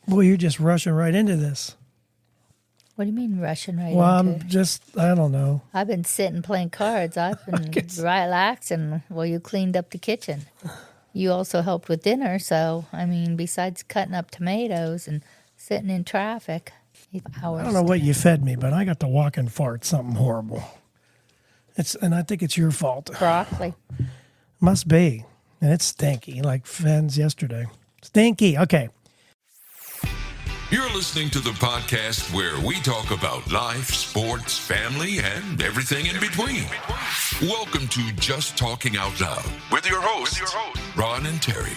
Boy, you're just rushing right into this. What do you mean rushing right Well, into I'm it? just, I don't know. I've been sitting playing cards. I've been relaxing while you cleaned up the kitchen. You also helped with dinner, so, I mean, besides cutting up tomatoes and sitting in traffic, I don't know what you fed me, but I got to walk and fart something horrible. And I think it's your fault. Broccoli. Must be. And it's stinky, like Fenn's yesterday. Stinky. Okay. You're listening to the podcast where we talk about life, sports, family, and everything in between. Welcome to Just Talking Out Loud with your hosts, Ron and Terry.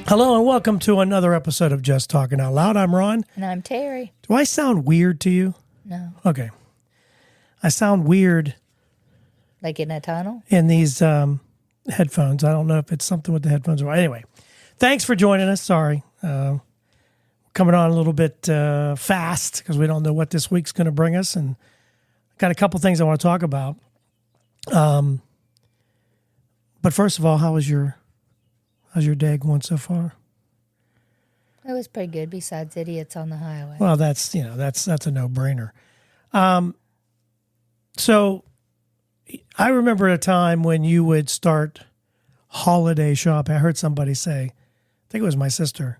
Hello and welcome to another episode of Just Talking Out Loud. I'm Ron. And I'm Terry. Do I sound weird to you? No. Okay. I sound weird Like in a tunnel? in these headphones. I don't know if it's something with the headphones or anyway. Thanks for joining us. Sorry. Coming on a little bit fast because we don't know what this week's going to bring us, and got a couple things I want to talk about. But first of all, how's your day going so far? It was pretty good, besides idiots on the highway. Well, that's a no-brainer. So I remember a time when you would start holiday shopping. I heard somebody say, I think it was my sister.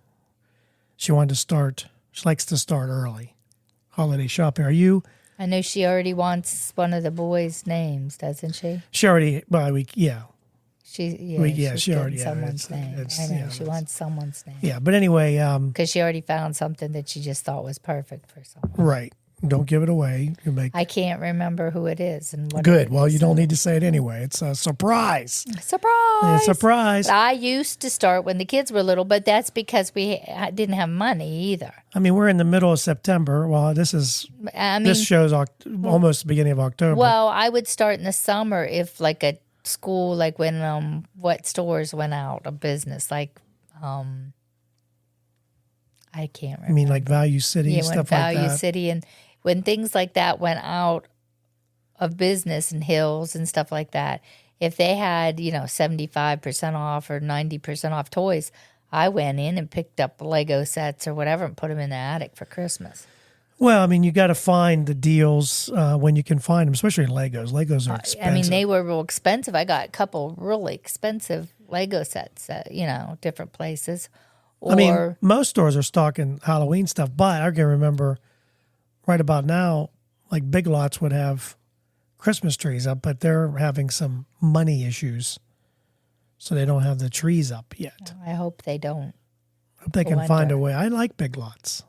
She likes to start early, holiday shopping. Are you? I know she already wants one of the boys' names, doesn't she? She already, yeah. She's she already someone's name. I know, she wants someone's name. Yeah, but anyway. Because she already found something that she just thought was perfect for someone. Right. Don't give it away. I can't remember who it is. And what Good. Well, you don't need to say it anyway. It's a surprise. Surprise! It's a surprise. I used to start when the kids were little, but that's because we didn't have money either. I mean, we're in the middle of September. Well, this show's almost the beginning of October. Well, I would start in the summer if like a school, like when what stores went out of business, like I can't remember. I mean, like Value City and stuff like that. Value City, and when things like that went out of business and Hills and stuff like that, if they had, 75% off or 90% off toys, I went in and picked up Lego sets or whatever and put them in the attic for Christmas. Well, I mean, you got to find the deals when you can find them, especially Legos. Legos are expensive. I mean, they were real expensive. I got a couple really expensive Lego sets at, different places. I mean, most stores are stocking Halloween stuff, but I can remember right about now, like Big Lots would have Christmas trees up, but they're having some money issues, so they don't have the trees up yet. I hope they don't. I hope they can find a way. I like Big Lots.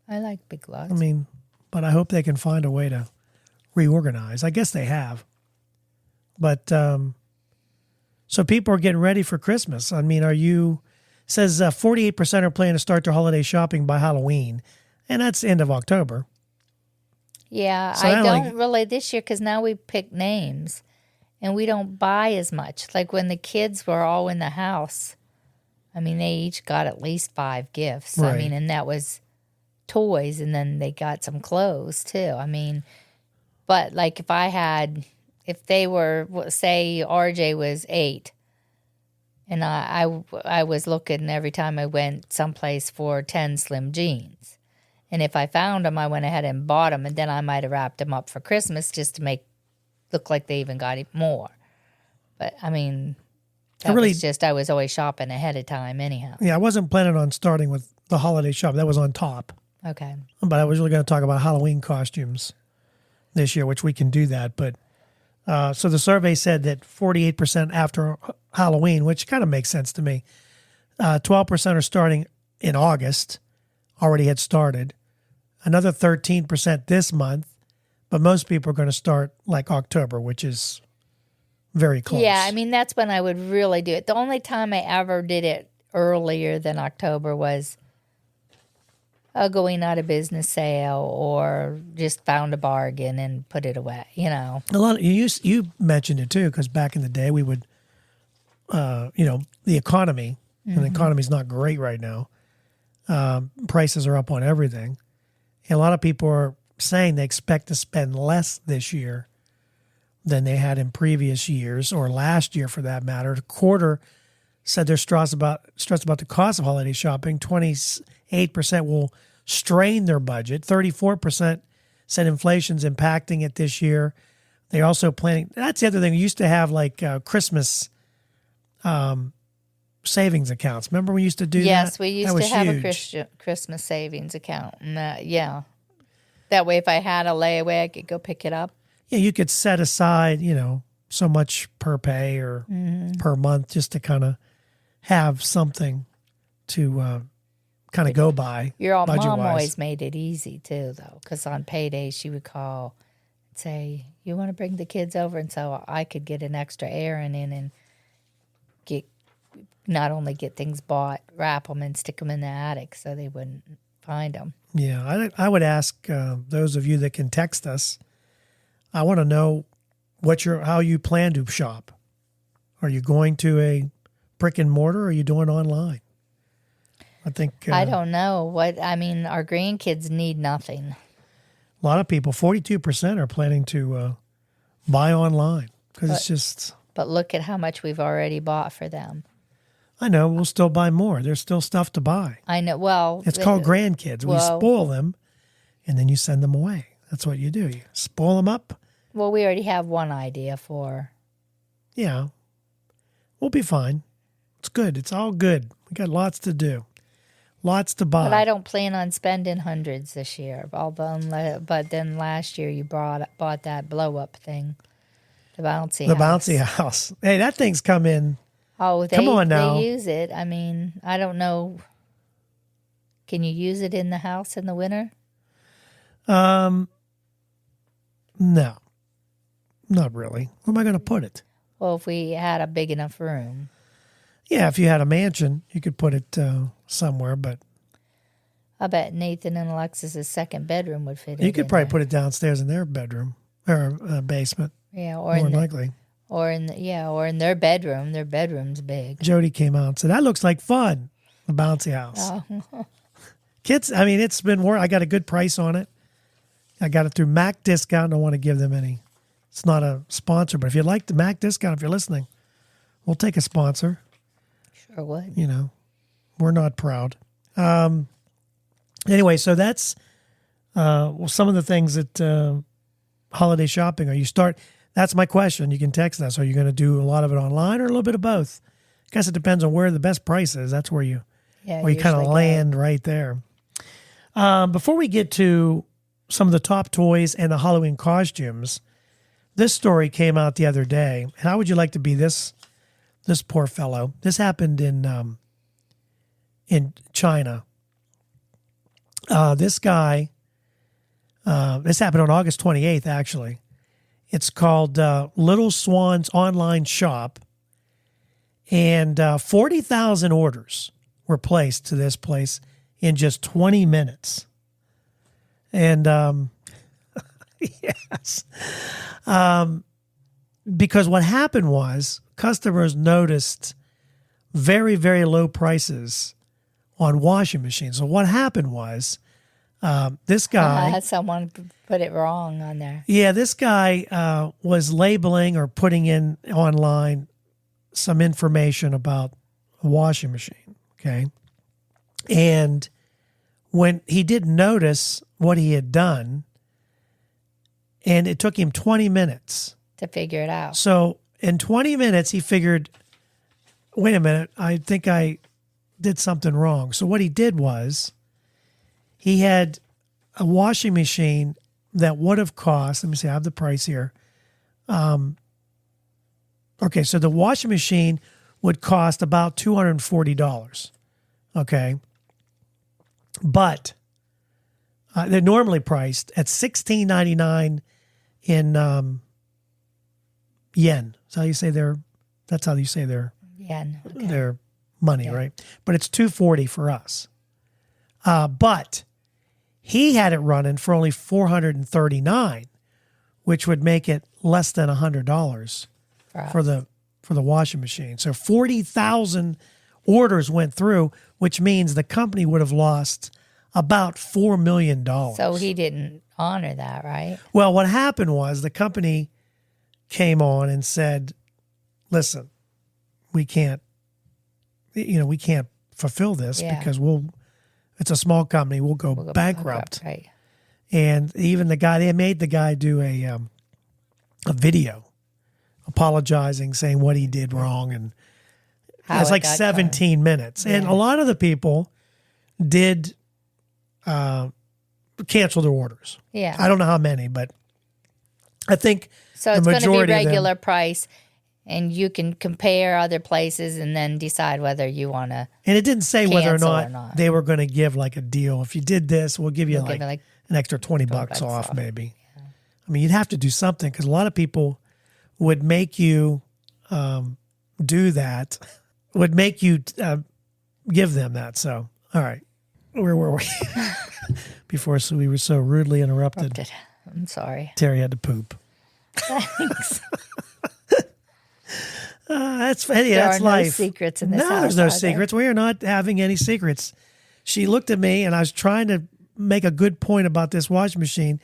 I like Big Lots. I mean, but I hope they can find a way to reorganize. I guess they have. But so people are getting ready for Christmas. I mean, says 48% are planning to start their holiday shopping by Halloween, and that's the end of October. Yeah, So I don't really this year because now we pick names and we don't buy as much. Like when the kids were all in the house, I mean, they each got at least 5 gifts. Right. I mean, and that was toys, and then they got some clothes too. I mean, but like if they were, say RJ was 8, and I was looking every time I went someplace for 10 slim jeans. And if I found them, I went ahead and bought them, and then I might have wrapped them up for Christmas just to look like they even got it more. But, I mean, I was always shopping ahead of time anyhow. Yeah, I wasn't planning on starting with the holiday shop. That was on top. Okay. But I was really going to talk about Halloween costumes this year, which we can do that. But so the survey said that 48% after Halloween, which kind of makes sense to me, 12% are starting in August, already had started. Another 13% this month, but most people are going to start like October, which is very close. Yeah, I mean, that's when I would really do it. The only time I ever did it earlier than October was a going out of business sale or just found a bargain and put it away, A lot of, you mentioned it too, because back in the day we would, the economy, and the economy's not great right now. Prices are up on everything. And a lot of people are saying they expect to spend less this year than they had in previous years, or last year for that matter. said they're stressed about the cost of holiday shopping. 28% will strain their budget. 34% said inflation's impacting it this year. They're also planning. That's the other thing. We used to have like Christmas savings accounts. Remember we used to do that? Yes, we used That to have huge. a Christmas savings account. And that way if I had a layaway, I could go pick it up. Yeah, you could set aside, so much per pay or per month just to kind of have something to kind of go by. Your mom budget-wise. always made it easy too, though, because on payday she would call and say, "You want to bring the kids over?" And so I could get an extra errand in and not only get things bought, wrap them and stick them in the attic so they wouldn't find them. Yeah, I would ask those of you that can text us. I want to know how you plan to shop. Are you going to a brick and mortar, or are you doing online? I think I don't know our grandkids need nothing. a lot of people, 42%, are planning to buy online because it's just. But look at how much we've already bought for them. I know, we'll still buy more. There's still stuff to buy. I know. Well, It's called grandkids. We spoil them, and then you send them away. That's what you do. You spoil them up. Well, we already have one idea for. Yeah, we'll be fine. It's good. It's all good. We got lots to do. Lots to buy. But I don't plan on spending hundreds this year. But then last year you bought that blow up thing, the bouncy house. Hey, that thing's come in. Oh, come on now. They use it. I mean, I don't know. Can you use it in the house in the winter? No, not really. Where am I going to put it? Well, if we had a big enough room. Yeah, if you had a mansion, you could put it somewhere, but I bet Nathan and Alexis's second bedroom would fit. You could probably put it downstairs in their bedroom or basement. Yeah, or more likely. Or in their bedroom. Their bedroom's big. Jody came out and said, "That looks like fun." The bouncy house. Oh. Kids, I mean, it's been work. I got a good price on it. I got it through Mac Discount. I don't want to give them any. It's not a sponsor, but if you like the Mac Discount, if you're listening, we'll take a sponsor. Sure would. We're not proud. Anyway, so that's some of the things that holiday shopping. That's my question. You can text us. Are you going to do a lot of it online or a little bit of both? I guess it depends on where the best price is. That's where you kind of land right there. Before we get to some of the top toys and the Halloween costumes, this story came out the other day. How would you like to be this poor fellow? This happened in China. This guy, this happened on August 28th, actually. It's called Little Swan's Online Shop, and 40,000 orders were placed to this place in just 20 minutes. And yes, because what happened was customers noticed very, very low prices on washing machines. So what happened was this guy... someone put it wrong on there. Yeah, this guy was labeling or putting in online some information about a washing machine, okay? And when he didn't notice what he had done, and it took him 20 minutes. To figure it out. So in 20 minutes, he figured, wait a minute, I think I did something wrong. So what he did was he had a washing machine that would have cost, let me see, I have the price here. Okay, so the washing machine would cost about $240. Okay. But they're normally priced at $16.99 in yen. That's how you say their Yen. Okay. their money, right? But it's $240 for us. But he had it running for only $439, which would make it less than $100 for the washing machine. So 40,000 orders went through, which means the company would have lost about $4 million. So he didn't honor that, right? Well, what happened was the company came on and said, listen, we can't we can't fulfill this Yeah. because it's a small company. We'll go bankrupt. Right. And even they made the guy do a video apologizing, saying what he did wrong. And How it's it like got 17 minutes. And Yeah. a lot of the people did cancel their orders. Yeah. I don't know how many, but I think So the it's going to be majority of them- regular price, and you can compare other places and then decide whether you want to. And it didn't say whether or cancel not, or not. they were going to give like a deal. If you did this, we'll give you We'll give you, like, an extra 20 bucks bucks off, off. maybe. Yeah. I mean, you'd have to do something because a lot of people would make you do that, would make you give them that. So, all right. Where were we? Before we were so rudely interrupted. I'm sorry. Terry had to poop. Thanks. That's There that's are life. no secrets in this No, house. there's no are there? secrets. We are not having any secrets. She looked at me, and I was trying to make a good point about this washing machine,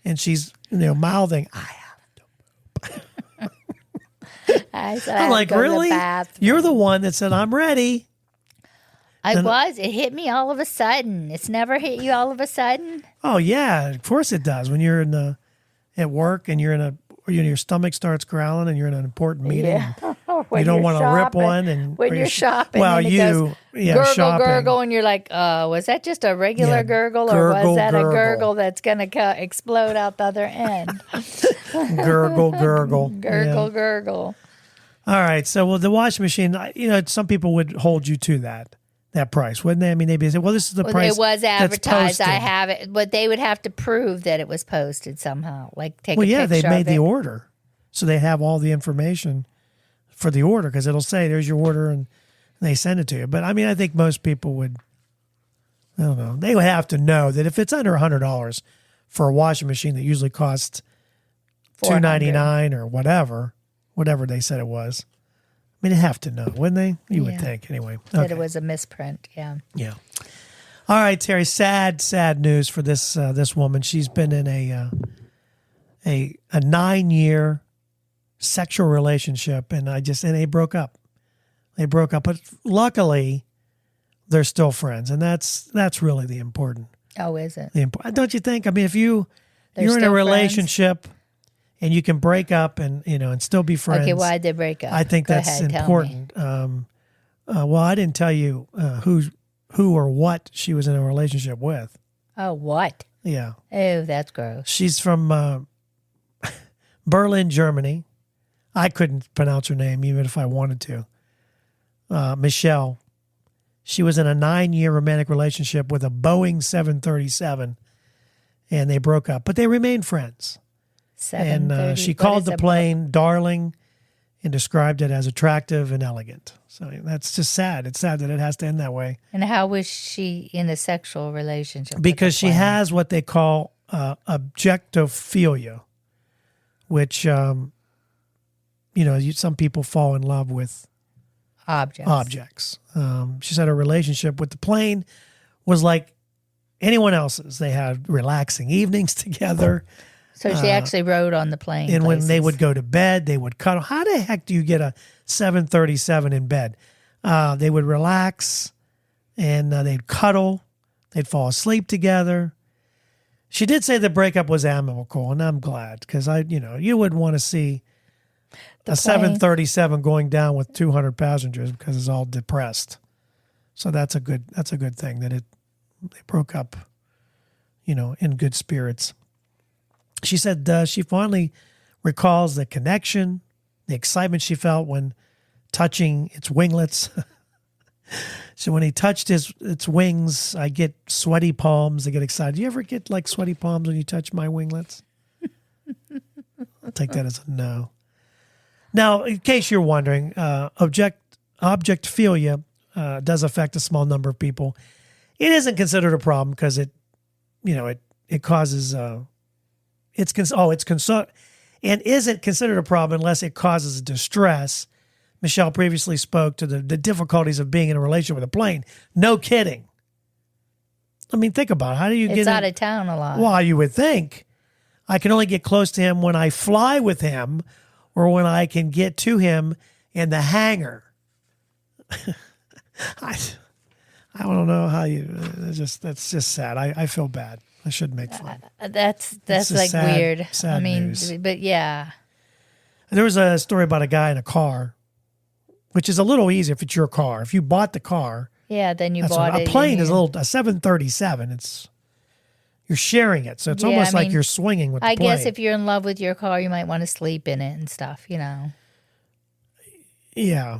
and she's mouthing, "I have." I said, I'm I like, had to go to the really? bathroom. You're the one that said I'm ready. I was. It hit me all of a sudden. It's never hit you all of a sudden. Oh yeah, of course it does. When you're at work and your stomach starts growling and you're in an important meeting. When You don't you're want to rip shopping- one, and when or you're shopping. Well, and it you goes, gurgle, shopping. gurgle, and you're like, was that just a regular Yeah, gurgle, or gurgle, was that gurgle. a gurgle that's gonna explode out the other end? Gurgle, gurgle, Gurgle, Yeah. gurgle. All right. So, the washing machine, some people would hold you to that price, wouldn't they? I mean, they'd be saying, well, this is the Well, price. it was that's advertised. I posted. have it, but they would have to prove that it was posted somehow. Like take Well, a yeah, picture they made of the it. order. So they have all the information for the order because it'll say there's your order and they send it to you. But I mean, I think most people would, I don't know, they would have to know that if it's under $100 for a washing machine that usually costs $299 or whatever they said it was. I mean, they have to know, wouldn't they? You would Yeah. think anyway. That Okay. it was a misprint. Yeah. Yeah. All right, Terry. Sad news for this woman. She's been in a 9-year sexual relationship, and they broke up. They broke up, but luckily, they're still friends, and that's really the important. Oh, is it? Don't you think? I mean, if you're in a still friends? relationship and you can break up and still be friends. Okay, why'd they break up? I think Go that's ahead, tell me. important. Well, I didn't tell you who or what she was in a relationship with. Oh, what? Yeah. Oh, that's gross. She's from Berlin, Germany. I couldn't pronounce her name even if I wanted to. Michelle. She was in a 9-year romantic relationship with a Boeing 737, and they broke up. But they remained friends. And 7:30. she What called is the a- plane darling and described it as attractive and elegant. So that's just sad. It's sad that it has to end that way. And how was she in a sexual relationship? with Because the she plane? has what they call objectophilia, which, some people fall in love with objects. She said her relationship with the plane was like anyone else's. They had relaxing evenings together. So she actually rode on the plane. And when they places. would go to bed, they would cuddle. How the heck do you get a 737 in bed? They would relax and they'd cuddle. They'd fall asleep together. She did say the breakup was amicable, and I'm glad because you wouldn't want to see a 737 going down with 200 passengers because it's all depressed. So that's a good thing that they broke up, in good spirits. She said she fondly recalls the connection, the excitement she felt when touching its winglets. So when he touched its wings, I get sweaty palms. I get excited. Do you ever get like sweaty palms when you touch my winglets? I'll take that as a no. Now, in case you're wondering, objectophilia does affect a small number of people. It isn't considered a problem because it causes and isn't considered a problem unless it causes distress. Michelle previously spoke to the difficulties of being in a relationship with a plane. No kidding. I mean, think about it. How do you It's get out of town a lot. Well, you would think I can only get close to him when I fly with him or when I can get to him in the hangar. I don't know how you. That's just sad. I feel bad. I shouldn't make fun. That's It's like sad- weird. sad I mean, news. but yeah. There was a story about a guy in a car, which is a little easier if it's your car. If you bought the car, Yeah, then you that's bought a it. plane and is you- a 737. You're sharing it, so it's Yeah, almost I like mean, you're swinging with the I plane. guess if you're in love with your car, you might want to sleep in it and stuff, Yeah,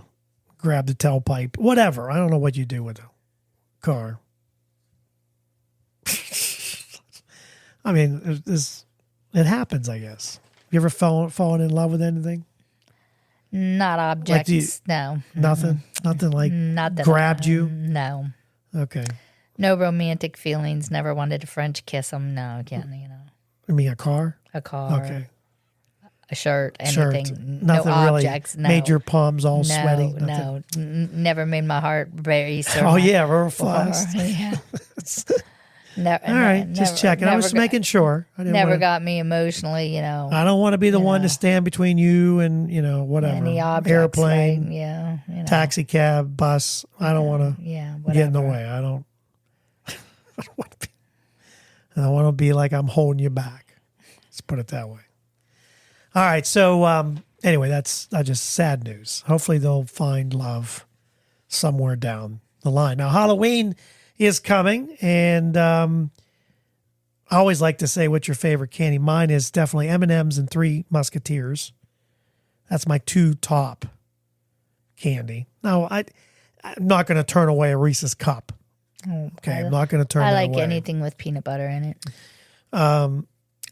grab the tailpipe, whatever. I don't know what you do with a car. I mean, it happens, I guess. You ever fallen in love with anything? Not objects. No. Nothing? Nothing like Not that grabbed you? No. Okay. No romantic feelings. Never wanted a French kiss them. No, again, I mean, a car? a car, Okay. a shirt, Shirt. anything. Nothing no really objects. No. made your palms all no, sweaty? Nothing? No. Never made my heart race. Or Oh, my- yeah, real or- fast. yeah. Never, All right, just checking. I was making sure. I didn't Never wanna, got me emotionally, I don't want to be the one to stand between you and, whatever. any objects. Airplane, right? Yeah. taxi cab, bus. I don't want to Yeah. get in the Whatever. way. I don't want to be like I'm holding you back. Let's put it that way. All right. So anyway, that's just sad news. Hopefully they'll find love somewhere down the line. Now, Halloween is coming, and I always like to say what's your favorite candy. Mine is definitely M&M's and Three Musketeers. That's my two top candy. Now, I'm not going to turn away a Reese's Cup. Okay, I'm not going to turn I that like away. anything with peanut butter in it.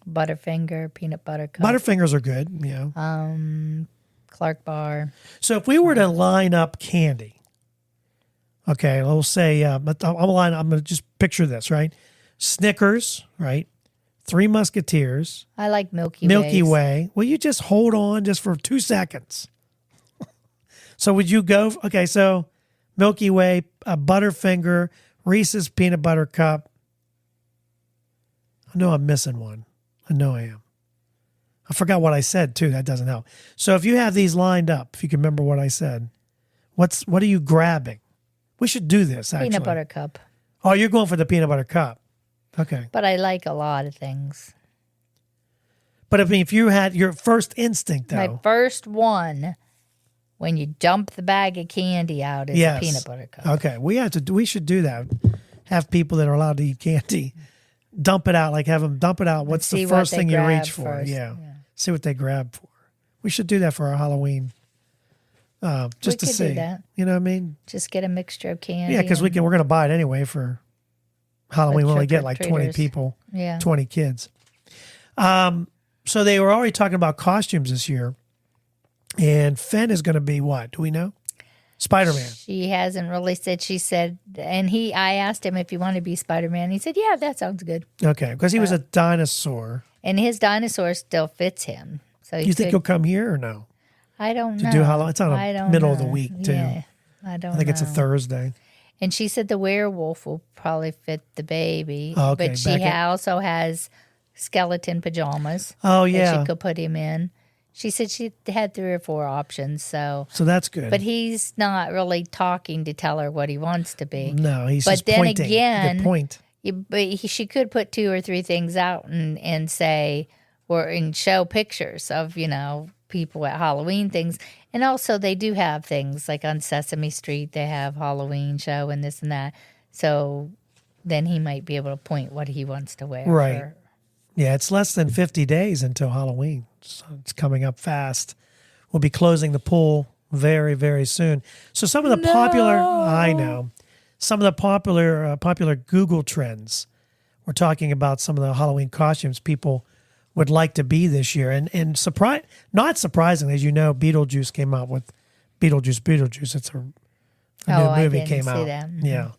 Butterfinger, peanut butter cup. Butterfingers are good, yeah. Clark bar. So if we were to line up candy, okay, we'll say, I'm going to just picture this, right? Snickers, right? Three Musketeers, I like Milky Milky Ways. Way. Will you just hold on just for 2 seconds? So would you go, okay, so Milky Way, a Butterfinger, Reese's Peanut Butter Cup. I know I'm missing one. I know I am. I forgot what I said too. That doesn't help. So if you have these lined up, if you can remember what I said, what are you grabbing? We should do this actually. Peanut butter cup. Oh, you're going for the peanut butter cup. Okay. But I like a lot of things. But I mean, if you had your first instinct My though. first one, when you dump the bag of candy out, is Yes. a peanut butter cup. Okay. We should do that. Have people that are allowed to eat candy dump it out, like have them dump it out. What's see the what first they thing you grab reach for? first. Yeah. See what they grab for. We should do that for our Halloween. Just to could do see. that. You know what I mean? Just get a mixture of candy. Yeah, because we're going to buy it anyway for Halloween. We only get like 20 trick-or-treaters. people, Yeah. 20 kids. So they were already talking about costumes this year. And Fenn is going to be what? Do we know? Spider-Man. She hasn't really said. She said, and I asked him if he wanted to be Spider-Man. He said, "Yeah, that sounds good." Okay, because he was a dinosaur. And his dinosaur still fits him. So You think he'll come here or no? I don't know. do Halloween? It's on I the don't middle of the know. week, too. Yeah, I don't. I think it's a know. Thursday. And she said the werewolf will probably fit the baby. Oh, okay, But she Beckett. also has skeleton pajamas. Oh, that yeah. she could put him in. She said she had 3 or 4 options. So, So that's good. but he's not really talking to tell her what he wants to be. no, he's but just then pointing. again, Good point. She could put 2 or 3 things out and say, and show pictures of, people at Halloween things. And also they do have things like on Sesame Street, they have Halloween show and this and that. So then he might be able to point what he wants to wear. Right. Yeah, it's less than 50 days until Halloween. So it's coming up fast. We'll be closing the pool very, very soon. So some of the some of the popular Google trends. We're talking about some of the Halloween costumes people would like to be this year. And not surprisingly, as you know, Beetlejuice came out with Beetlejuice. It's a new movie I didn't came see out. that. Yeah.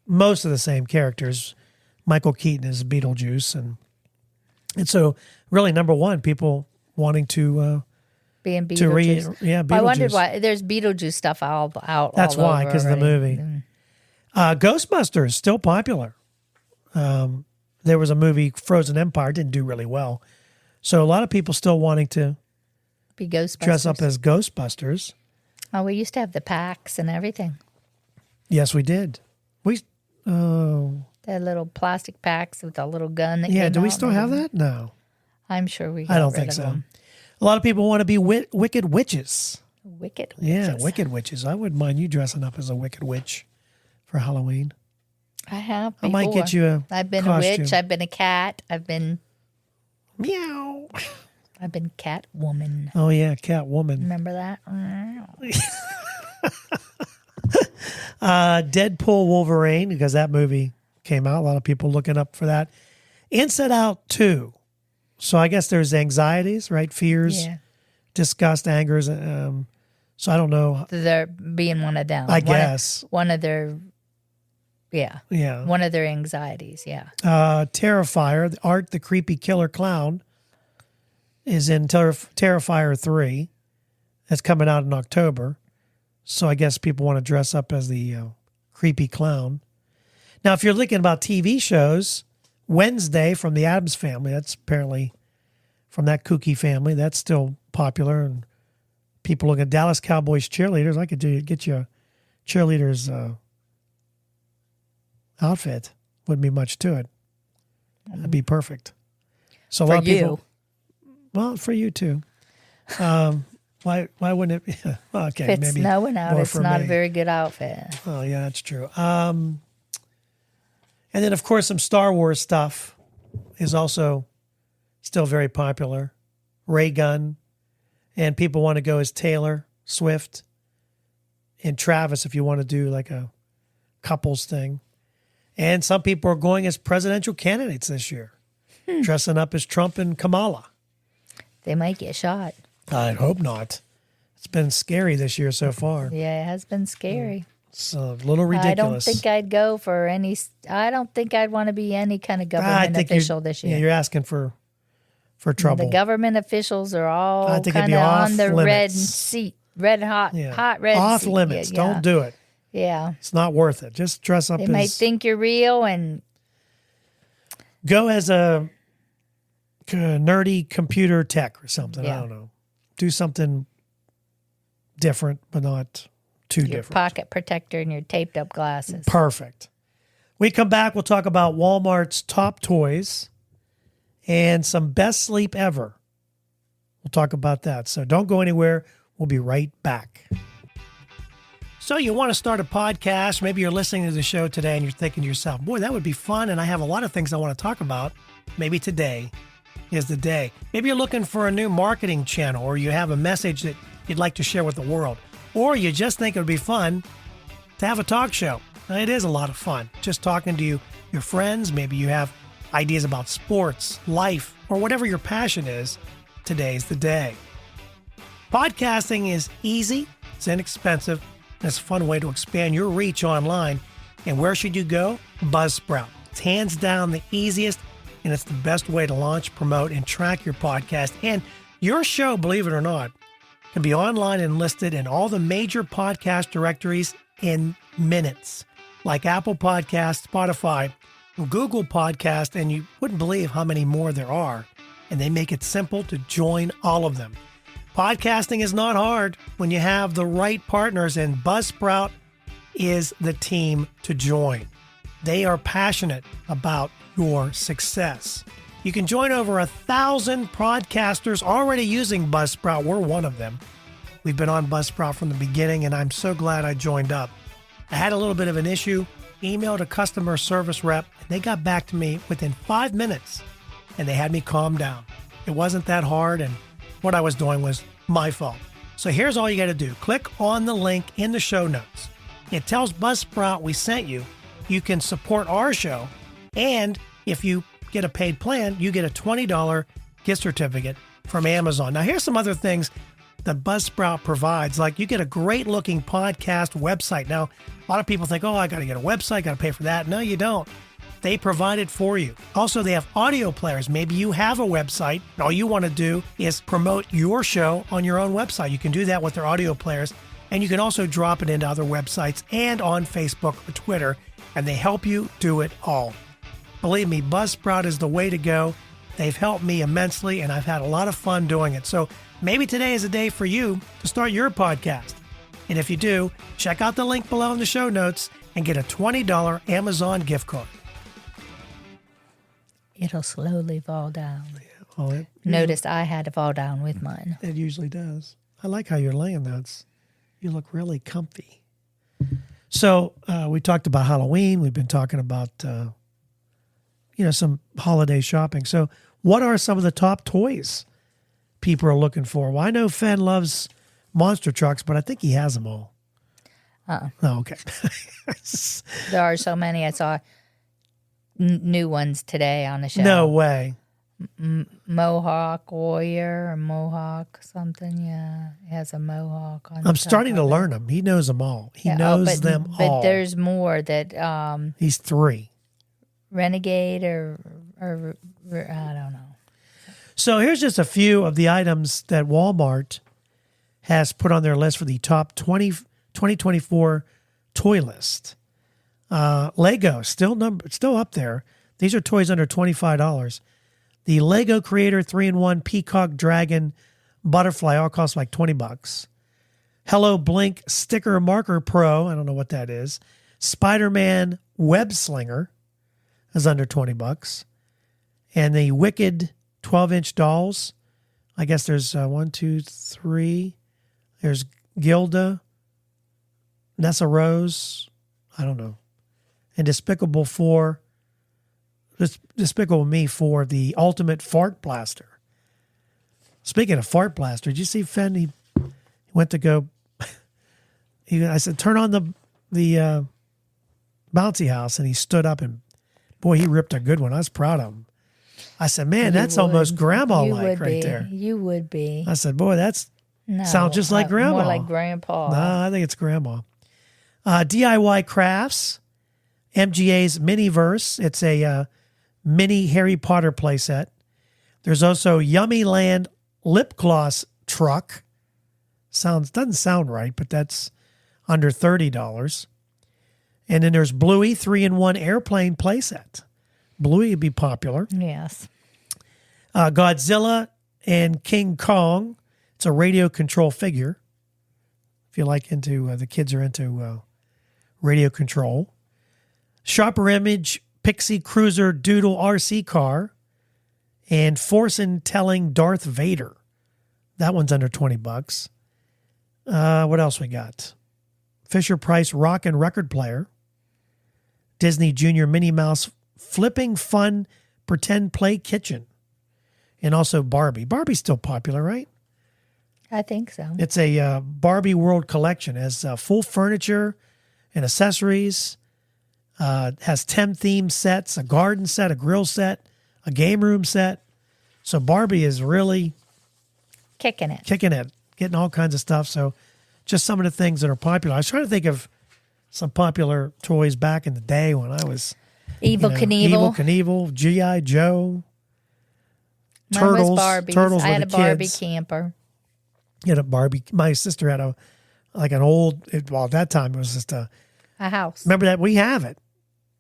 Most of the same characters. Michael Keaton is Beetlejuice, and so really number one, people wanting to Being to Beetlejuice. Beetlejuice. I wondered why there's Beetlejuice stuff out. That's all why, over because of the already. movie. Ghostbusters still popular. There was a movie, Frozen Empire, didn't do really well, so a lot of people still wanting to Be Ghostbusters. dress up as Ghostbusters. Oh, we used to have the packs and everything. Yes, we did. We, oh, The little plastic packs with a little gun. That yeah. came Do we out still and have everything. that? No, I'm sure we got I don't rid think of so. them. A lot of people want to be wicked witches. Wicked Yeah, witches. wicked witches. I wouldn't mind you dressing up as a wicked witch for Halloween. I have I before. might get you a I've been a costume. witch. I've been a cat. I've been Meow. cat woman. Oh yeah, cat woman. Remember that? Deadpool Wolverine, because that movie came out. A lot of people looking up for that. Inside Out 2. So I guess there's anxieties, right? Fears, Yeah. disgust, angers. So I don't know. They're being one of them. I guess. One of their, yeah. Yeah. One of their anxieties, yeah. Terrifier, Art the Creepy Killer Clown, is in Terrifier 3. That's coming out in October. So I guess people want to dress up as the creepy clown. Now, if you're thinking about TV shows, Wednesday from the Addams Family, that's apparently from that kooky family. That's still popular. And people look at Dallas Cowboys cheerleaders. I could get you a cheerleader's outfit. Wouldn't be much to it. That'd be perfect. So a lot of people, well, for you too. Why wouldn't it be? Okay, If it's maybe snowing out, more it's for not me. a very good outfit. Oh, yeah, that's true. And then, of course, some Star Wars stuff is also still very popular. Ray Gun, and people want to go as Taylor Swift and Travis if you want to do like a couples thing. And some people are going as presidential candidates this year, dressing up as Trump and Kamala. They might get shot. I hope not. It's been scary this year so far. Yeah, it has been scary. It's a little ridiculous. I don't think I'd go for any. I don't think I'd want to be any kind of government official this year. Yeah, you're asking for trouble. The government officials are I all think it'd kind be of off on the red limits. seat, red hot, Yeah. hot red Off seat. limits. Yeah, Don't do it. Yeah, It's not worth it. Just dress up they might as think you're real, and go as a nerdy computer tech or something. I Yeah. don't know. Do something different, but not too your different. pocket protector and your taped up glasses. Perfect. We come back, we'll talk about Walmart's top toys and some best sleep ever. We'll talk about that. So don't go anywhere. We'll be right back. So you want to start a podcast. Maybe you're listening to the show today and you're thinking to yourself, boy, that would be fun. And I have a lot of things I want to talk about. Maybe today is the day. Maybe you're looking for a new marketing channel, or you have a message that you'd like to share with the world, or you just think it would be fun to have a talk show. Now, it is a lot of fun just talking to your friends. Maybe you have ideas about sports, life, or whatever your passion is. Today's the day. Podcasting is easy, it's inexpensive, and it's a fun way to expand your reach online. And where should you go? Buzzsprout. It's hands down the easiest, and it's the best way to launch, promote, and track your podcast. And your show, believe it or not, can be online and listed in all the major podcast directories in minutes, like Apple Podcasts, Spotify, Google Podcast, and you wouldn't believe how many more there are. And they make it simple to join all of them. Podcasting is not hard when you have the right partners, and Buzzsprout is the team to join. They are passionate about your success. You can join over 1,000 podcasters already using Buzzsprout. We're one of them. We've been on Buzzsprout from the beginning, and I'm so glad I joined up. I had a little bit of an issue, emailed a customer service rep, and they got back to me within 5 minutes, and they had me calm down. It wasn't that hard, and what I was doing was my fault. So here's all you got to do. Click on the link in the show notes. It tells Buzzsprout we sent you. You can support our show, and if you get a paid plan, you get a $20 gift certificate from Amazon. Now, here's some other things that Buzzsprout provides. Like, you get a great looking podcast website. Now, a lot of people think, oh, I got to get a website, got to pay for that. No, you don't. They provide it for you. Also, they have audio players. Maybe you have a website. All you want to do is promote your show on your own website. You can do that with their audio players. And you can also drop it into other websites and on Facebook or Twitter, and they help you do it all. Believe me, Buzzsprout is the way to go. They've helped me immensely, and I've had a lot of fun doing it. So maybe today is a day for you to start your podcast. And if you do, check out the link below in the show notes and get a $20 Amazon gift card. It'll slowly fall down. Oh, it Noticed I had to fall down with mine. It usually does. I like how you're laying that. You look really comfy. So we talked about Halloween. We've been talking about, some holiday shopping. So what are some of the top toys people are looking for? Well, I know Fen loves monster trucks, but I think he has them all. Oh, okay. There are so many. I saw new ones today on the show. No way. Mohawk Warrior or Mohawk something. Yeah, it has a Mohawk on. I'm starting to learn them. He knows them all. He knows them all. But there's more that. He's 3. Renegade or I don't know. So here's just a few of the items that Walmart has put on their list for the top 2024 toy list. Lego still up there. These are toys under $25. The Lego Creator 3-in-1 Peacock Dragon Butterfly all cost like $20. Hello Blink Sticker Marker Pro, I don't know what that is. Spider-Man Web Slinger is under $20. And the Wicked 12-inch dolls, I guess there's 1, 2, 3. There's Gilda, Nessa Rose, I don't know. And Despicable Me for the Ultimate Fart Blaster. Speaking of Fart Blaster, did you see Fen? He went to go. I said, turn on the bouncy house, and he stood up and, boy, he ripped a good one. I was proud of him. I said, man, that's almost grandma-like right there. You would be. I said, boy, sounds just like grandma. More like grandpa. No, I think it's grandma. DIY Crafts, MGA's Miniverse. It's a mini Harry Potter playset. There's also Yummy Land Lip Gloss Truck. Doesn't sound right, but that's under $30. And then there's Bluey 3-in-1 airplane playset. Bluey would be popular. Yes. Godzilla and King Kong. It's a radio control figure. If you like the kids are into radio control. Shopper Image Pixie Cruiser Doodle RC car. And Forsen Telling Darth Vader. That one's under $20. What else we got? Fisher Price Rockin' Record Player. Disney Junior Minnie Mouse Flipping Fun Pretend Play Kitchen. And also Barbie. Barbie's still popular, right? I think so. It's a Barbie World collection. It has full furniture and accessories. Has 10 theme sets, a garden set, a grill set, a game room set. So Barbie is really kicking it, getting all kinds of stuff. So just some of the things that are popular. I was trying to think of some popular toys back in the day when I was Evil Knievel, G.I. Joe, Turtles. Was Barbies. Turtles I had were a the Barbie kids. camper. You had a Barbie. My sister had at that time it was just a house. Remember that? We have it.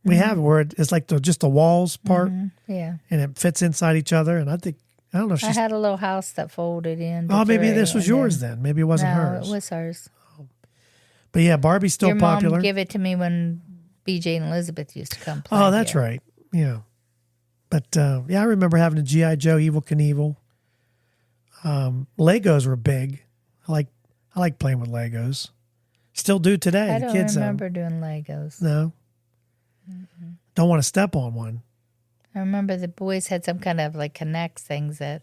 We have it where it's like just the walls part. Yeah. And it fits inside each other. And I don't know if I had a little house that folded in. Oh, maybe this was yours then. Maybe it wasn't no, hers. it was hers. But yeah, Barbie's still Your popular. mom gave it to me when BJ and Elizabeth used to come play. Oh, that's right. Yeah. But I remember having a G.I. Joe, Evil Knievel. Legos were big. I like playing with Legos. Still do today. I the don't kids remember doing Legos. No. Mm-mm. Don't want to step on one. I remember the boys had some kind of like Connect things that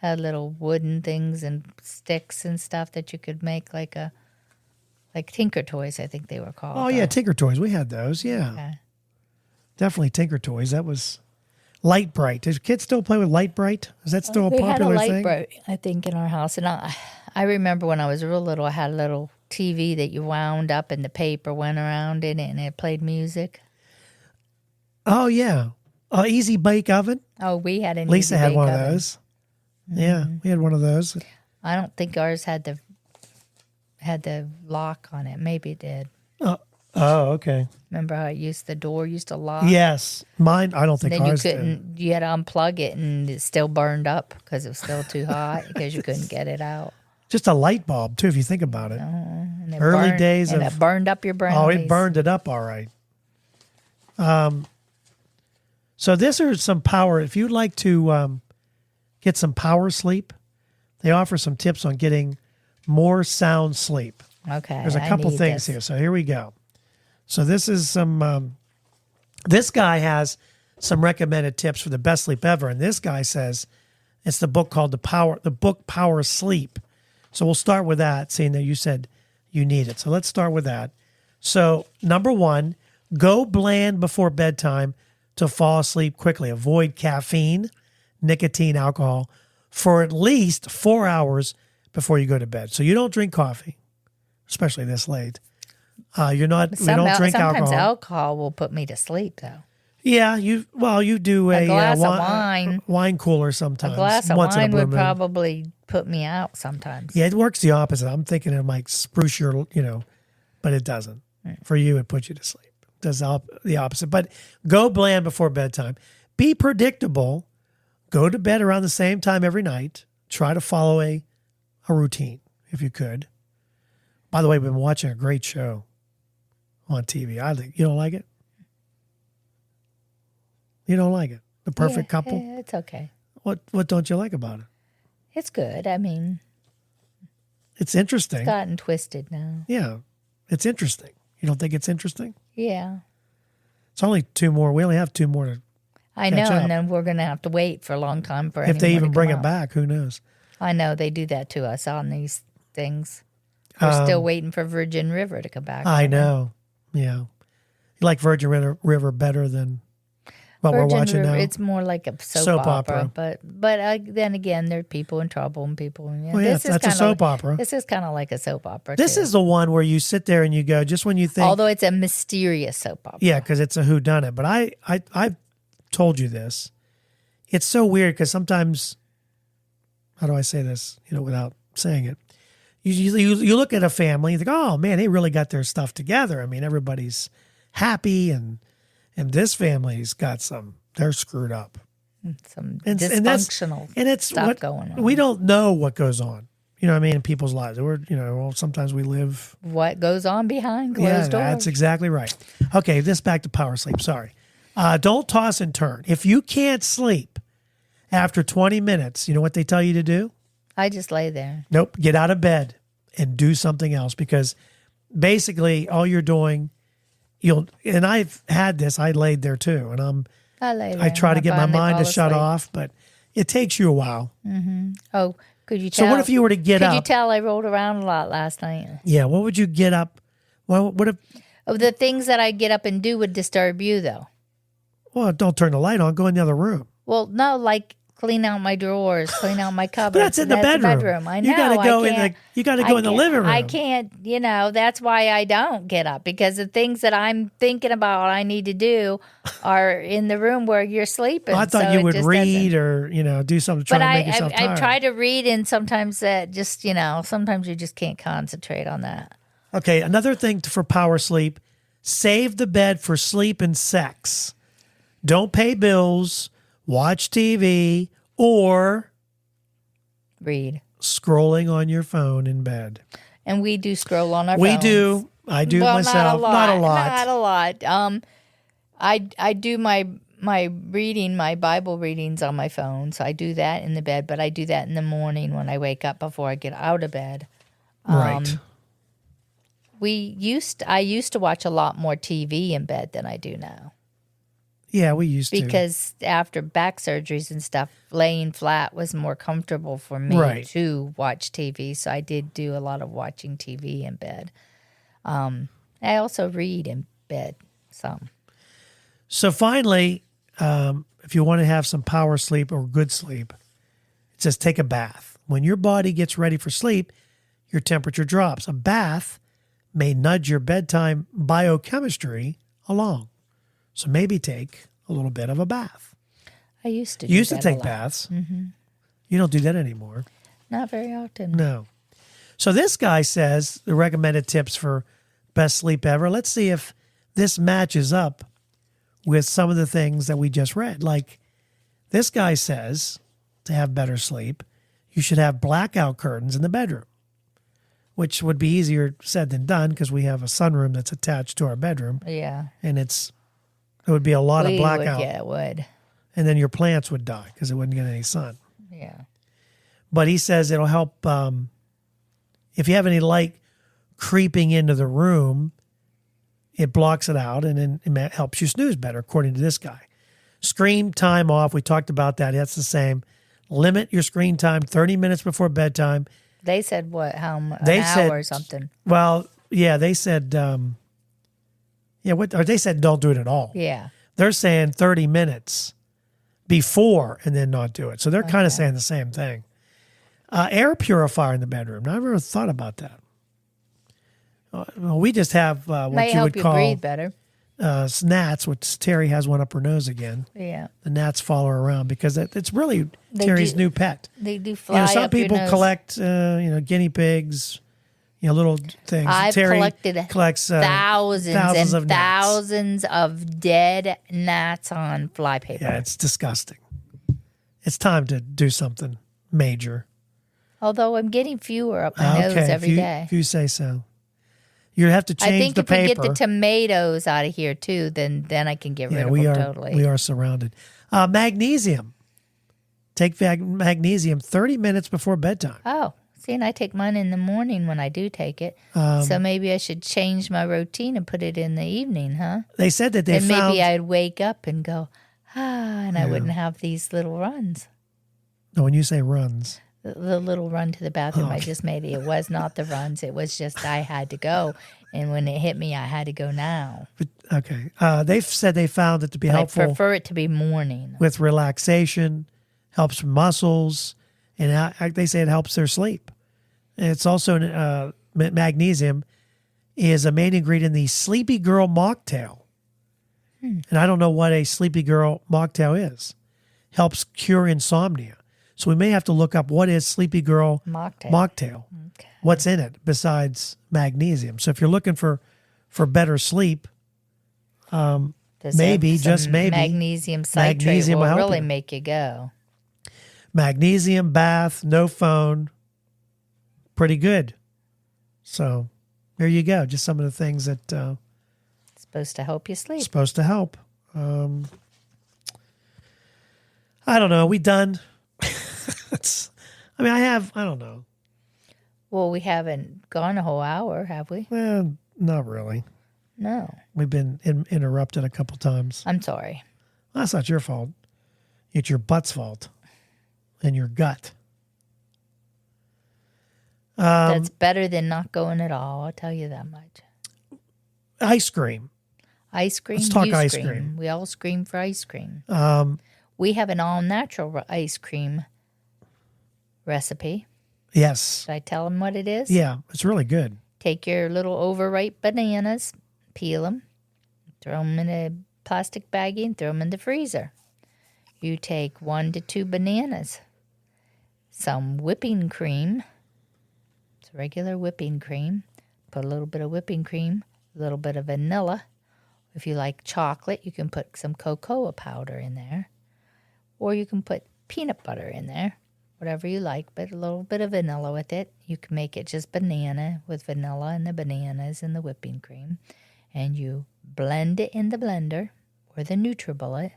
had little wooden things and sticks and stuff that you could make like Tinker Toys, I think they were called. Oh, yeah, Tinker Toys. We had those, yeah. Okay. Definitely Tinker Toys. That was Light Bright. Does kids still play with Light Bright? Is that still a popular thing? thing? We had a Light Bright, I think, in our house. And I remember when I was real little, I had a little TV that you wound up and the paper went around in it and it played music. Oh, yeah. Easy Bake Oven. Oh, we had an Lisa Easy had Bake one Oven. of those. Yeah, we had one of those. I don't think ours had the lock on it. Maybe it did. Oh, okay. Remember how the door used to lock? Yes. Mine, I don't think Then ours you couldn't, you had to unplug it and it still burned up because it was still too hot because you couldn't get it out. Just a light bulb, too, if you think about it. And Early days and of- it burned up your brownies. Oh, it burned it up all right. So this is some power. If you'd like to get some power sleep, they offer some tips on getting more sound sleep. Okay. There's a I couple need things this. here. So here we go. So this is some, this guy has some recommended tips for the best sleep ever. And this guy says it's the book called the book Power Sleep. So we'll start with that, seeing that you said you need it. So let's start with that. So number one, go bland before bedtime to fall asleep quickly. Avoid caffeine, nicotine, alcohol for at least 4 hours before you go to bed. So you don't drink coffee, especially this late. We don't drink Sometimes alcohol. alcohol will put me to sleep, though. Yeah, you do a glass of wine. wine cooler sometimes. A glass of once in a wine blue would moon. probably put me out sometimes. Yeah, it works the opposite. I'm thinking it might spruce your, but it doesn't. For you, it puts you to sleep. It does the opposite. But go bland before bedtime. Be predictable. Go to bed around the same time every night. Try to follow a routine if you could. By the way, we've been watching a great show on TV. I think you don't like it. You don't like it. The Perfect Couple. Yeah, it's okay. What don't you like about it? It's good. I mean, It's interesting. it's gotten twisted now. Yeah, it's interesting. You don't think it's interesting? Yeah. It's only two more. We only have two more to. I know, Catch up. and then we're going to have to wait for a long time for If they anyone even to bring come it out. back, who knows? I know they do that to us on these things. We're still waiting for Virgin River to come back. I know. Yeah, you like Virgin River better than what Virgin we're watching River, now. it's more like a soap, Soap opera. opera. But there again, there are people in trouble and people. Well, yeah, that's a kinda- soap opera. This is kind of like a soap opera. This too. is the one where you sit there and you go, just when you think, although it's a mysterious soap opera. yeah, because it's a whodunit. But I've told you this. It's so weird because sometimes, how do I say this? Without saying it, you look at a family, you think, oh man, they really got their stuff together. I mean, everybody's happy, and this family's got they're screwed up. Some And dysfunctional and it's stuff what, going on. We don't know what goes on. You know what I mean? In people's lives. Sometimes we live. What goes on behind Yeah, closed doors? that's exactly right. Okay, this back to power sleep. Sorry. Don't toss and turn. If you can't sleep after 20 minutes, you know what they tell you to do? I just lay there. Nope. Get out of bed and do something else, because basically all you're doing, and I've had this, I laid there too, and I lay there. I try to get my finally mind to fall shut asleep. off, but it takes you a while. Oh, could you tell? So what if you were to get Could you up? tell I rolled around a lot last night? Yeah, what would you get up? What if, Oh, the things that I get up and do would disturb you, though. well, don't turn the light on, go in the other room. Well, no, like clean out my drawers, clean out my cupboards. But that's in the bedroom. I know. You gotta go I in can't- you gotta go I in the can't- living room. I can't, that's why I don't get up, because the things that I'm thinking about I need to do are in the room where you're sleeping. I thought so you it would just read doesn't- or, do something to try But to make yourself tired. I try to read, and sometimes that just, sometimes you just can't concentrate on that. Okay, another thing for power sleep, save the bed for sleep and sex. Don't pay bills, watch TV, or Read. scrolling on your phone in bed. And we do scroll on our We phones. do. I do Well, myself. Not a lot. lot. I do my reading, my Bible readings on my phone, so I do that in the bed. But I do that in the morning when I wake up before I get out of bed. Right. I used to watch a lot more TV in bed than I do now, Yeah, we used to. because after back surgeries and stuff, laying flat was more comfortable for me Right. to watch TV. So I did do a lot of watching TV in bed. I also read in bed some. So finally, if you want to have some power sleep or good sleep, it says take a bath. When your body gets ready for sleep, your temperature drops. A bath may nudge your bedtime biochemistry along. So maybe take a little bit of a bath. I used to. You used to that a take lot. baths. Mm-hmm. You don't do that anymore. Not very often. No. So this guy says the recommended tips for best sleep ever. Let's see if this matches up with some of the things that we just read. Like this guy says to have better sleep, you should have blackout curtains in the bedroom. which would be easier said than done because we have a sunroom that's attached to our bedroom, Yeah. and it would be a lot of blackout. Yeah, it would. And then your plants would die because it wouldn't get any sun. Yeah. But he says it'll help if you have any light creeping into the room, it blocks it out, and then it helps you snooze better, according to this guy. Screen time off. We talked about that. That's the same. Limit your screen time 30 minutes before bedtime. They said what? An said, hour or something. Well, yeah, they said, or they said don't do it at all. Yeah. They're saying 30 minutes before and then not do it. So they're kind of saying the same thing. Air purifier in the bedroom. Now, I've never thought about that. Well, we just have what Might you help would you call breathe better. gnats, which Terry has one up her nose again. Yeah. The gnats follow her around because it's really Terry's new pet. They do fly Some up your people nose. collect, guinea pigs, little things. I've Terry collected collects thousands of gnats. thousands of dead gnats on flypaper. Yeah, it's disgusting. It's time to do something major. Although I'm getting fewer up my nose every day. If you say so. You have to change I think the if paper. we get the tomatoes out of here too, then I can get rid of we them are, totally. We are surrounded. Magnesium. Take magnesium 30 minutes before bedtime. Oh, see, and I take mine in the morning when I do take it. So maybe I should change my routine and put it in the evening, huh? They said that they and found... maybe I'd wake up and go, and I wouldn't have these little runs. No, when you say runs... The little run to the bathroom I just made, it was not the runs. It was just I had to go. And when it hit me, I had to go now. Okay. They've said they found it to be But helpful. I prefer it to be morning. With relaxation, helps muscles, and they say it helps their sleep. And it's also magnesium is a main ingredient in the Sleepy Girl mocktail. And I don't know what a Sleepy Girl mocktail is. Helps cure insomnia. So we may have to look up what is Sleepy Girl mocktail. Okay. What's in it besides magnesium? So if you're looking for better sleep, maybe, just maybe, magnesium citrate will help really you. make you go. Magnesium bath, no phone, pretty good. So there you go. Just some of the things that It's supposed to help you sleep. supposed to help. I don't know. We done? I don't know. Well, we haven't gone a whole hour, have we? Well, not really. No. We've been interrupted a couple times. I'm sorry. That's not your fault. It's your butt's fault and your gut. That's better than not going at all. I'll tell you that much. Ice cream. Ice cream. Let's talk you ice scream. cream. We all scream for ice cream. We have an all-natural ice cream recipe. Yes. Should I tell them what it is? Yeah, it's really good. Take your little overripe bananas, peel them, throw them in a plastic baggie, and throw them in the freezer. You take 1 to 2 bananas, some whipping cream. It's regular whipping cream. Put a little bit of whipping cream, a little bit of vanilla. If you like chocolate, you can put some cocoa powder in there. Or you can put peanut butter in there, whatever you like, but a little bit of vanilla with it. You can make it just banana with vanilla and the bananas and the whipping cream. And you blend it in the blender or the NutriBullet.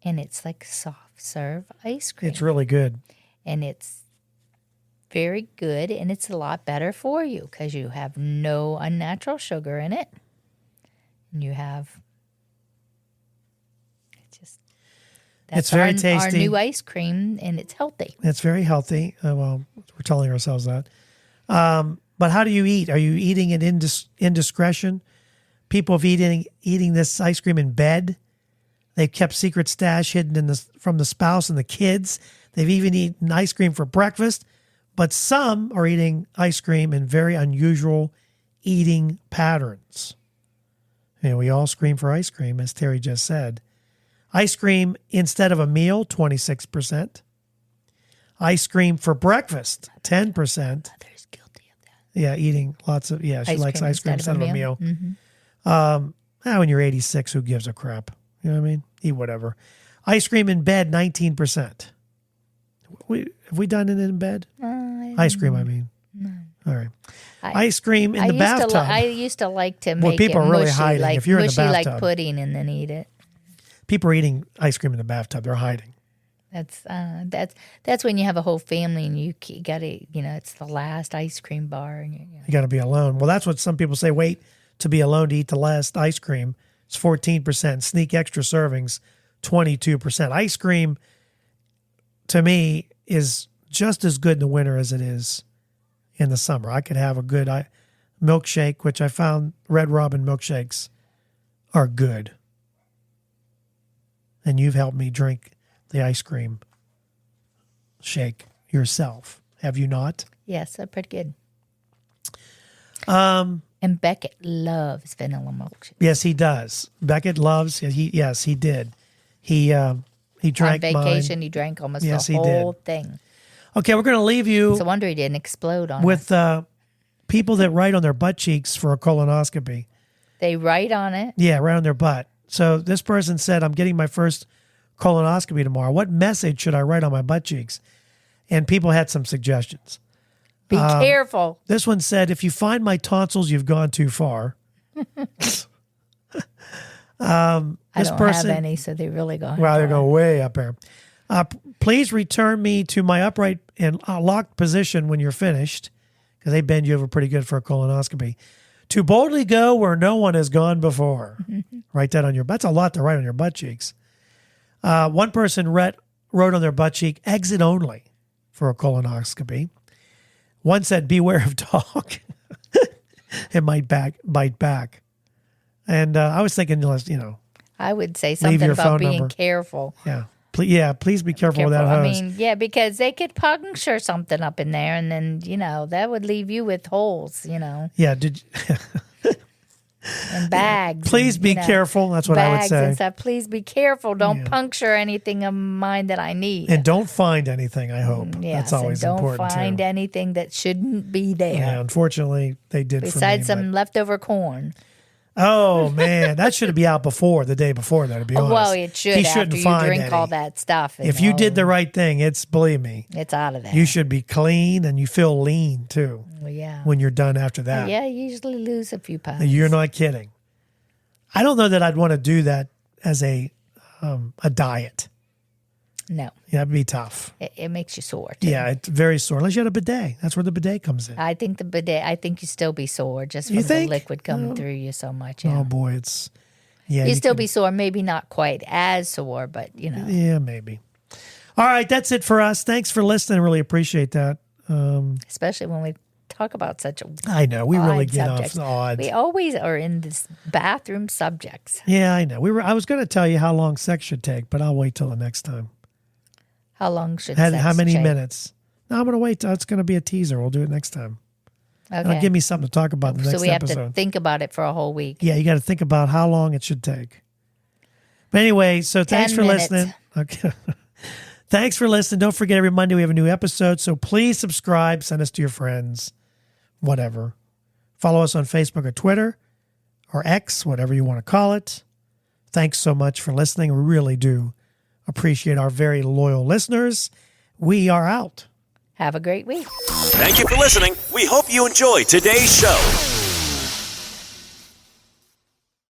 And it's like soft serve ice cream. It's really good. And it's very good, and it's a lot better for you because you have no unnatural sugar in it. And you have... It's very tasty. Our new ice cream, and it's healthy. It's very healthy. Well, we're telling ourselves that. But how do you eat? Are you eating it indiscretion? People have eating this ice cream in bed. They've kept secret stash hidden from the spouse and the kids. They've even eaten ice cream for breakfast. But some are eating ice cream in very unusual eating patterns. We all scream for ice cream, as Terry just said. Ice cream instead of a meal, 26%. Ice cream for breakfast, 10%. Mother's guilty of that. Yeah, eating lots of, she likes ice cream instead of a meal. Mm-hmm. When you're 86, who gives a crap? You know what I mean? Eat whatever. Ice cream in bed, 19%. Have we done it in bed? Ice cream, I mean. No. All right. Ice cream in the bathtub. I used to like to make people it are really mushy, hiding. like If you're in the mushy, like bathtub. pudding, and then eat it. People are eating ice cream in the bathtub. They're hiding. That's when you have a whole family and you got to, it's the last ice cream bar. And You got to be alone. Well, that's what some people say. Wait to be alone to eat the last ice cream. It's 14%. Sneak extra servings, 22%. Ice cream, to me, is just as good in the winter as it is in the summer. I could have a good milkshake, which I found Red Robin milkshakes are good. And you've helped me drink the ice cream shake yourself. Have you not? Yes, they're pretty good. And Beckett loves vanilla milkshake. Yes, he does. Beckett loves. He did. He drank on vacation. mine. He drank almost Yes, the he whole did. thing. Okay, we're going to leave you It's a wonder he didn't explode on with us. people that write on their butt cheeks for a colonoscopy. They write on it. Yeah, right on their butt. So this person said, "I'm getting my first colonoscopy tomorrow. What message should I write on my butt cheeks?" And people had some suggestions. Be careful. This one said, "If you find my tonsils, you've gone too far." I This don't person, have any, so they really go. well, they're going way up there. Please return me to my upright and locked position when you're finished, because they bend you over pretty good for a colonoscopy. To boldly go where no one has gone before. Write that on your. That's a lot to write on your butt cheeks. One person wrote on their butt cheek, "Exit only" for a colonoscopy. One said, "Beware of dog." It might bite back. And I was thinking, I would say your something about phone being number. careful. Please be careful with that hose. I mean, because they could puncture something up in there, and then that would leave you with holes, Yeah, and bags. please and, be careful. That's what I would bags say. and stuff. Please be careful. Don't puncture anything of mine that I need. And don't find anything, I hope. Yes, That's always and don't important find too. anything that shouldn't be there. Yeah, unfortunately, they did Besides for me. some leftover corn. Oh, man, that should be out the day before, though, to be honest. Well, it should He after shouldn't you find drink any. all that stuff. If you did the right thing, believe me, it's out of there. you should be clean and you feel lean, too, Well, yeah. when you're done after that. Yeah, you usually lose a few pounds. You're not kidding. I don't know that I'd want to do that as a diet. No, Yeah, that'd be tough. it makes you sore, too. Yeah, it's very sore. Unless you had a bidet. That's where the bidet comes in. I think you still be sore just You from the think? liquid coming through you so much. Yeah. Oh, boy, it's... Yeah, you still can- be sore, maybe not quite as sore, but Yeah, maybe. All right, that's it for us. Thanks for listening. I really appreciate that. especially when we talk about such I know we really odd get subjects. off odd. We always are in this bathroom subjects. Yeah, I know. I was going to tell you how long sex should take, but I'll wait till the next time. How long should How sex many take? minutes? No, I'm going to wait. It's going to be a teaser. We'll do it next time. Okay. Give me something to talk about in the So next we have episode. to think about it for a whole week. Yeah, you got to think about how long it should take. But anyway, so thanks 10 for minutes. listening. Okay. Thanks for listening. Don't forget, every Monday we have a new episode. So please subscribe, send us to your friends, whatever. Follow us on Facebook or Twitter or X, whatever you want to call it. Thanks so much for listening. We really do appreciate our very loyal listeners. We are out. Have a great week. Thank you for listening. We hope you enjoyed today's show.